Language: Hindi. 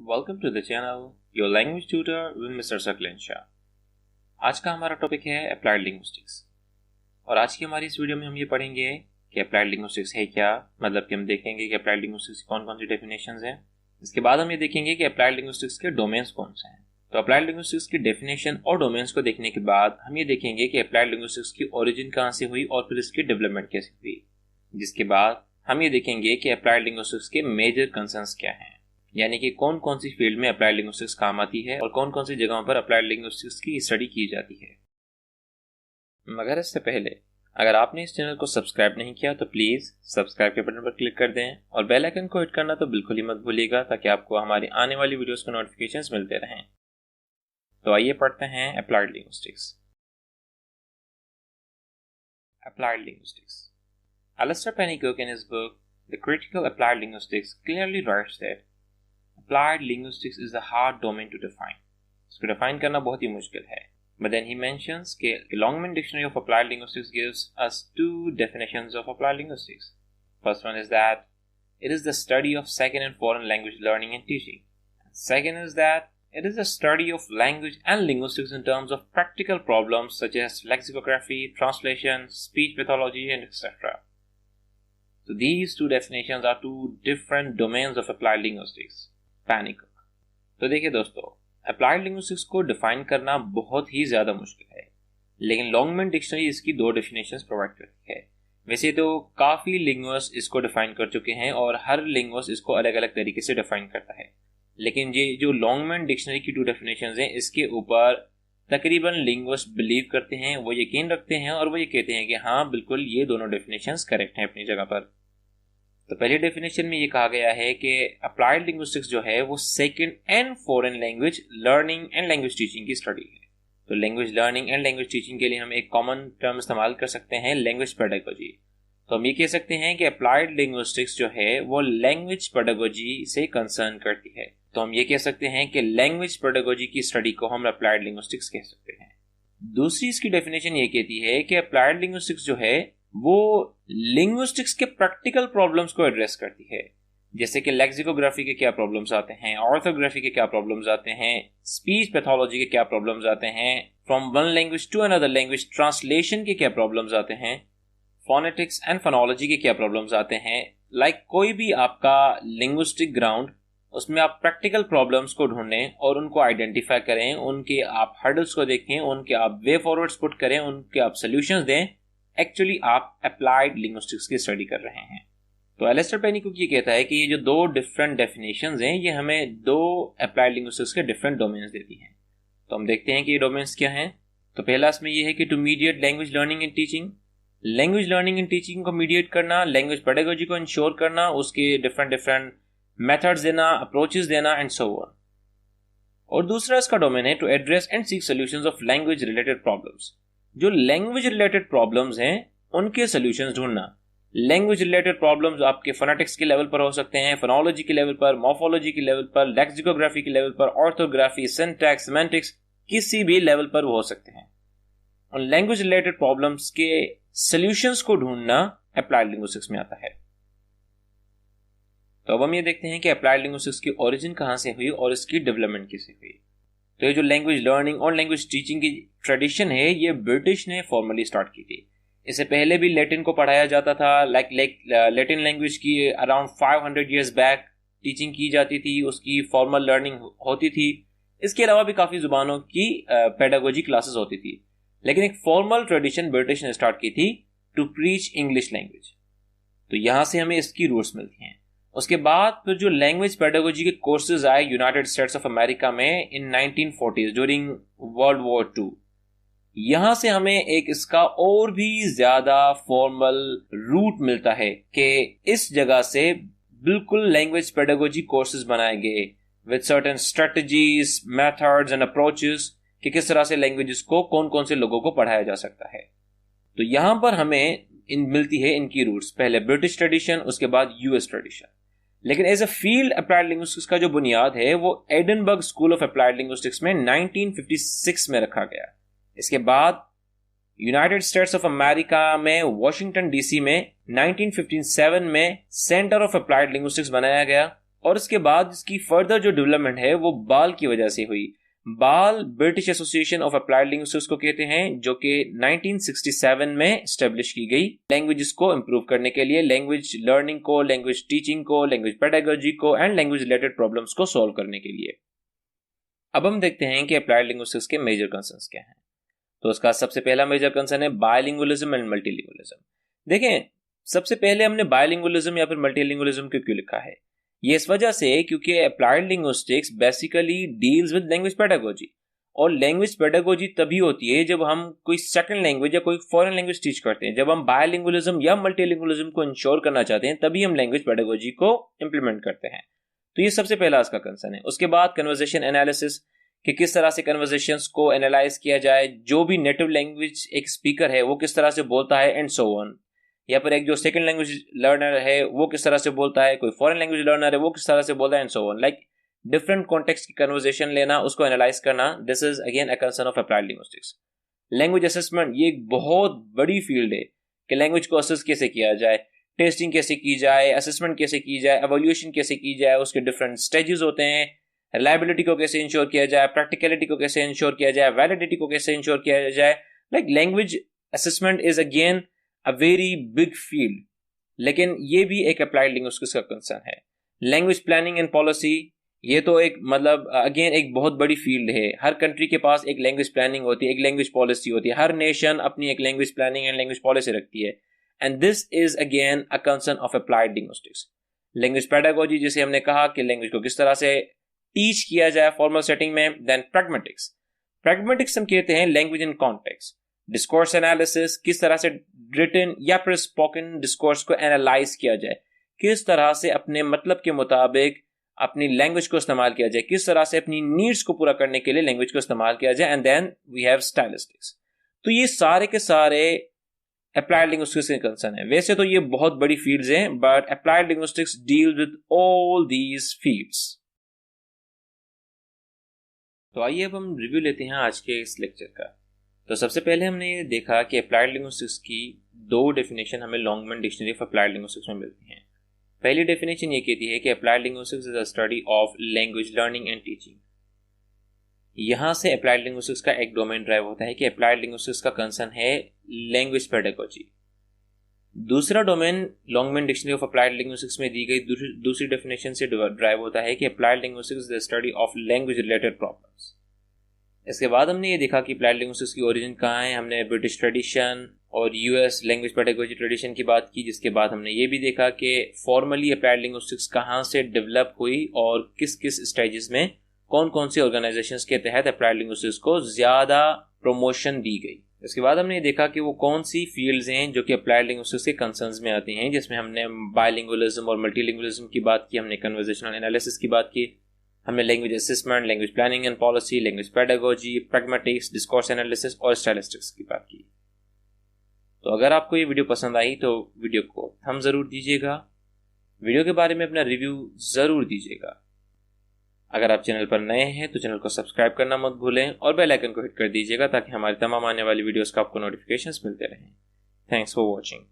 Welcome to the channel, your language tutor with Mr. Saklan Shah। आज का हमारा टॉपिक है अप्लाइड लिंग्विस्टिक्स और आज की हमारी इस वीडियो में हम ये पढ़ेंगे कि अप्लाइड लिंग्विस्टिक्स है क्या, मतलब कि हम देखेंगे कि अप्लाइड लिंग्विस्टिक्स की कौन कौन सी डेफिनेशंस हैं। इसके बाद हम ये देखेंगे कि अप्लाइड लिंग्विस्टिक्स के डोमेन्स कौन से हैं। तो अप्लाइड लिंग्विस्टिक्स की डेफिनेशन और डोमेन्स को देखने के बाद हम ये देखेंगे कि अप्लाइड लिंग्विस्टिक्स की ओरिजिन कहाँ से हुई और फिर इसकी डेवलपमेंट कैसे हुई। जिसके बाद हम ये देखेंगे कि अप्लाइड लिंग्विस्टिक्स के मेजर कंसर्न्स क्या हैं, यानी कि कौन कौन सी फील्ड में अप्लाइड लिंग्विस्टिक्स काम आती है और कौन कौन सी जगहों पर अप्लाइड लिंग्विस्टिक्स की स्टडी की जाती है। मगर इससे पहले अगर आपने इस चैनल को सब्सक्राइब नहीं किया तो प्लीज़ सब्सक्राइब के बटन पर क्लिक कर दें और बेल आइकन को हिट करना तो बिल्कुल ही मत भूलिएगा, ताकि आपको हमारी आने वाली वीडियोस के नोटिफिकेशंस मिलते रहें। तो आइए पढ़ते हैं applied linguistics. Applied linguistics. Alistair Pennycook in his book The Critical Applied Linguistics clearly writes that applied linguistics is a hard domain to define. इसको define करना बहुत ही मुश्किल है। But then he mentions कि Longman Dictionary of Applied Linguistics gives us two definitions of applied linguistics. First one is that it is the study of second and foreign language learning and teaching. Second is that it is the study of language and linguistics in terms of practical problems such as lexicography, translation, speech pathology, and etc. So these two definitions are two different domains of applied linguistics. Pennycook। तो देखिए दोस्तों, अप्लाइड लिंग्विस्टिक्स को डिफाइन करना बहुत ही ज़्यादा मुश्किल है, लेकिन लॉन्गमैन डिक्शनरी इसकी दो डेफिनेशंस प्रोवाइड करती है। वैसे तो काफ़ी लिंग्विस्ट इसको डिफाइन कर चुके हैं और हर लिंग्विस्ट इसको अलग अलग तरीके से डिफाइन करता है, लेकिन ये जो लॉन्गमैन डिक्शनरी की टू डेफिनेशंस हैं, इसके ऊपर तकरीबन लिंग्विस्ट बिलीव करते हैं, वो यकीन रखते हैं और वो ये कहते हैं कि हाँ बिल्कुल ये दोनों डेफिनेशंस करेक्ट हैं अपनी जगह पर। तो पहली डेफिनेशन में ये कहा गया है कि अप्लाइड लिंग्विस्टिक्स जो है वो second and foreign language learning and language teaching की स्टडी है। तो language learning and language teaching के लिए हम एक कॉमन टर्म इस्तेमाल कर सकते हैं, लैंग्वेज पेडागोजी। तो हम ये कह सकते हैं कि अप्लाइड लिंग्विस्टिक्स जो है वो लैंग्वेज पेडागोजी से कंसर्न करती है। तो हम ये कह सकते हैं कि लैंग्वेज पेडागोजी की स्टडी को हम अप्लाइड लिंग्विस्टिक्स कह सकते हैं। दूसरी इसकी डेफिनेशन ये कहती है कि अप्लाइड लिंग्विस्टिक्स जो है वो लिंग्विस्टिक्स के प्रैक्टिकल प्रॉब्लम्स को एड्रेस करती है, जैसे कि लेक्सिकोग्राफी के क्या प्रॉब्लम्स आते हैं, ऑर्थोग्राफी के क्या प्रॉब्लम्स आते हैं, स्पीच पैथोलॉजी के क्या प्रॉब्लम्स आते हैं, from one language to another language translation के क्या प्रॉब्लम्स आते हैं, फोनेटिक्स एंड फोनोलॉजी के क्या प्रॉब्लम्स आते हैं। कोई भी आपका लिंग्विस्टिक ग्राउंड, उसमें आप प्रैक्टिकल प्रॉब्लम्स को ढूंढें और उनको आइडेंटिफाई करें, उनके आप हर्डल्स को देखें, उनके आप वे फॉरवर्ड्स पुट करें, उनके आप सोल्यूशंस दें। एक्चुअली आप अप्लाइड लिंग्विस्टिक्स की स्टडी कर रहे हैं। तो एलिस्टर पेनीकुक ये कहता है कि ये जो दो डिफरेंट डेफिनेशंस हैं, ये हमें दो अप्लाइड लिंग्विस्टिक्स के डिफरेंट डोमेन्स देती हैं। तो हम देखते हैं कि ये डोमेन्स क्या हैं। तो पहला इसमें ये है कि to mediate language learning and teaching, language learning and teaching को मीडिएट करना, लैंग्वेज पेडागोजी को इंश्योर करना, उसके डिफरेंट मेथड्स देना, अप्रोचेस देना एंड सो ऑन। और दूसरा इसका डोमेन है to address and seek solutions of language related problems. जो लैंग्वेज रिलेटेड प्रॉब्लम्स हैं उनके सॉल्यूशंस ढूंढना। लैंग्वेज रिलेटेड प्रॉब्लम्स आपके फोनेटिक्स के लेवल पर हो सकते हैं, फोनोलॉजी के लेवल पर, मॉर्फोलॉजी के लेवल पर, लेक्सिकोग्राफी के लेवल पर, ऑर्थोग्राफी, सिंटैक्स, सेमेंटिक्स, किसी भी लेवल पर वो हो सकते हैं। उन लैंग्वेज रिलेटेड प्रॉब्लम्स के सॉल्यूशंस को ढूंढना अप्लाइड लिंग्विस्टिक्स में आता है। तो अब हम ये देखते हैं कि अप्लाइड लिंग्विस्टिक्स की ओरिजिन कहाँ से हुई और इसकी डेवलपमेंट कैसे हुई। तो ये जो लैंग्वेज लर्निंग और लैंग्वेज टीचिंग की ट्रेडिशन है, ये ब्रिटिश ने फॉर्मली स्टार्ट की थी। इससे पहले भी लैटिन को पढ़ाया जाता था। लैटिन लैंग्वेज की अराउंड 500 इयर्स बैक टीचिंग की जाती थी, उसकी फॉर्मल लर्निंग होती थी। इसके अलावा भी काफ़ी ज़ुबानों की पेडागोजी क्लासेस होती थी, लेकिन एक फॉर्मल ट्रेडिशन ब्रिटिश ने स्टार्ट की थी टू प्रीच इंग्लिश लैंग्वेज। तो यहाँ से हमें इसकी रूट्स मिलती हैं। उसके बाद फिर जो लैंग्वेज पेडागोजी के कोर्सेज आए यूनाइटेड स्टेट्स ऑफ अमेरिका में इन 1940s ड्यूरिंग वर्ल्ड वॉर 2, यहां से हमें एक इसका और भी ज्यादा फॉर्मल रूट मिलता है कि इस जगह से बिल्कुल लैंग्वेज पेडागोजी कोर्सेज बनाए गए with certain strategies, methods and approaches कि किस तरह से लैंग्वेजेस को कौन कौन से लोगों को पढ़ाया जा सकता है। तो यहां पर हमें मिलती है इनकी रूट्स, पहले ब्रिटिश ट्रेडिशन, उसके बाद यूएस ट्रेडिशन। लेकिन as a field applied linguistics का जो बुनियाद है वो Edinburgh school of applied linguistics में 1956 में रखा गया। इसके बाद यूनाइटेड स्टेट्स ऑफ अमेरिका में वाशिंगटन डीसी में 1957 में सेंटर ऑफ अप्लाइड लिंग्विस्टिक्स बनाया गया और उसके बाद इसकी फर्दर जो डेवलपमेंट है वो बाल की वजह से हुई। बाल British association of applied linguistics को कहते हैं, जो कि 1967 में स्टेब्लिश की गई लैंग्वेजेस को इंप्रूव करने के लिए, लैंग्वेज लर्निंग को, लैंग्वेज टीचिंग को, लैंग्वेज पेडागोजी को एंड लैंग्वेज रिलेटेड प्रॉब्लम्स को सॉल्व करने के लिए। अब हम देखते हैं कि अप्लाइड लिंग्विस्टिक्स के मेजर कंसर्न्स क्या हैं। तो उसका सबसे पहला मेजर कंसर्न है बायलिंगुअलिज्म एंड मल्टीलिंगुअलिज्म। देखें, सबसे पहले हमने बायलिंगुअलिज्म या फिर मल्टीलिंगुअलिज्म क्यों लिखा है? ये इस वजह से क्योंकि applied linguistics basically deals with language pedagogy, और लैंग्वेज पेडागोजी तभी होती है जब हम कोई सेकंड लैंग्वेज या कोई फॉरेन लैंग्वेज टीच करते हैं। जब हम बायलिंगुअलिज्म या मल्टीलिंगुअलिज्म को इंश्योर करना चाहते हैं तभी हम लैंग्वेज पेडागोजी को इंप्लीमेंट करते हैं। तो ये सबसे पहला इसका कंसर्न है। उसके बाद कन्वर्सेशन एनालिसिस, कि किस तरह से कन्वर्सेशंस को एनालाइज किया जाए, जो भी नेटिव लैंग्वेज एक स्पीकर है वो किस तरह से बोलता है एंड सो ऑन, या फिर एक जो सेकंड लैंग्वेज लर्नर है वो किस तरह से बोलता है, कोई फॉरेन लैंग्वेज लर्नर है वो किस तरह से बोलता है and so on. Like different context की कन्वर्सेशन लेना, उसको एनालाइज करना, this is again a concern of applied linguistics. Language assessment, ये एक बहुत बड़ी फील्ड है कि लैंग्वेज को असेस कैसे किया जाए, टेस्टिंग कैसे की जाए, असेसमेंट कैसे की जाए, एवोल्यूशन कैसे की जाए, उसके डिफरेंट स्टेजेस होते हैं, रिलायबिलिटी को कैसे इंश्योर किया जाए, प्रैक्टिकलिटी को कैसे इंश्योर किया जाए, वैलिडिटी को कैसे इंश्योर किया जाए। Like language assessment is again a very big field, लेकिन ये भी एक अप्लाइड लिंग्विस्टिक्स का कंसर्न है। लैंग्वेज प्लानिंग एंड पॉलिसी, ये तो एक मतलब अगेन एक बहुत बड़ी फील्ड है। हर कंट्री के पास एक लैंग्वेज प्लानिंग होती है, एक लैंग्वेज पॉलिसी होती है। हर नेशन अपनी एक language planning and language policy रखती है, and this is again a concern of applied linguistics. Language pedagogy, जैसे हमने कहा कि लैंग्वेज को किस तरह से टीच किया जाए फॉर्मल सेटिंग में। देन प्रैग्मेटिक्स, प्रैग्मेटिक्स हम कहते हैं language in context. Discourse analysis, किस तरह से रिटन या फिर स्पोकन डिस्कोर्स को एनालाइज किया जाए, किस तरह से अपने मतलब के मुताबिक अपनी लैंग्वेज को इस्तेमाल किया जाए, किस तरह से अपनी नीड्स को पूरा करने के लिए लैंग्वेज को इस्तेमाल किया जाए। And then we have stylistics. तो ये सारे के सारे अप्लाइड लिंग्विस्टिक्स के कंसर्न है। वैसे तो ये बहुत बड़ी फील्ड्स हैं, but applied linguistics deal with all these fields. तो आइए अब हम रिव्यू लेते हैं आज के इस लेक्चर का। तो सबसे पहले हमने ये देखा कि अप्लाइड लिंग्विस्टिक्स की दो डेफिनेशन हमें Longman dictionary of applied linguistics में मिलती हैं। पहली डेफिनेशन ये कहती है कि applied linguistics is a study of language learning and teaching. यहां से अप्लाइड लिंग्विस्टिक्स का एक डोमेन ड्राइव होता है कि अप्लाइड लिंग्विस्टिक्स का कंसर्न है लैंग्वेज पेडागोजी। दूसरा domain Longman dictionary of applied linguistics में दी गई दूसरी डेफिनेशन से ड्राइव होता है कि applied linguistics is the study of language related problems. इसके बाद हमने ये देखा कि अप्लाइड लिंग्विस्टिक्स की ओरिजिन कहाँ है। हमने ब्रिटिश ट्रेडिशन और यूएस लैंग्वेज पेडागोजी ट्रेडिशन की बात की, जिसके बाद हमने ये भी देखा कि फॉर्मली अप्लाइड लिंग्विस्टिक्स कहाँ से डेवलप हुई और किस किस स्टेजेस में कौन कौन सी ऑर्गेनाइजेशंस के तहत अप्लाइड लिंग्विस्टिक्स को ज्यादा प्रमोशन दी गई। इसके बाद हमने देखा कि वो कौन सी फील्ड्स हैं जो कि अप्लाइड लिंग्विस्टिक्स के कंसर्न्स में आती हैं, जिसमें हमने बायलिंगुअलिज्म और मल्टीलिंगुअलिज्म की बात की, हमने कन्वर्सेशनल एनालिसिस की बात की, हमने language assessment, language planning and policy, language pedagogy, pragmatics, discourse analysis और स्टाइलिस्टिक्स की बात की। तो अगर आपको ये वीडियो पसंद आई तो वीडियो को थम्स जरूर दीजिएगा, वीडियो के बारे में अपना रिव्यू जरूर दीजिएगा। अगर आप चैनल पर नए हैं तो चैनल को सब्सक्राइब करना मत भूलें और बेल आइकन को हिट कर दीजिएगा ताकि हमारी तमाम आने वाली वीडियोस का आपको नोटिफिकेशंस मिलते रहें। Thanks for watching.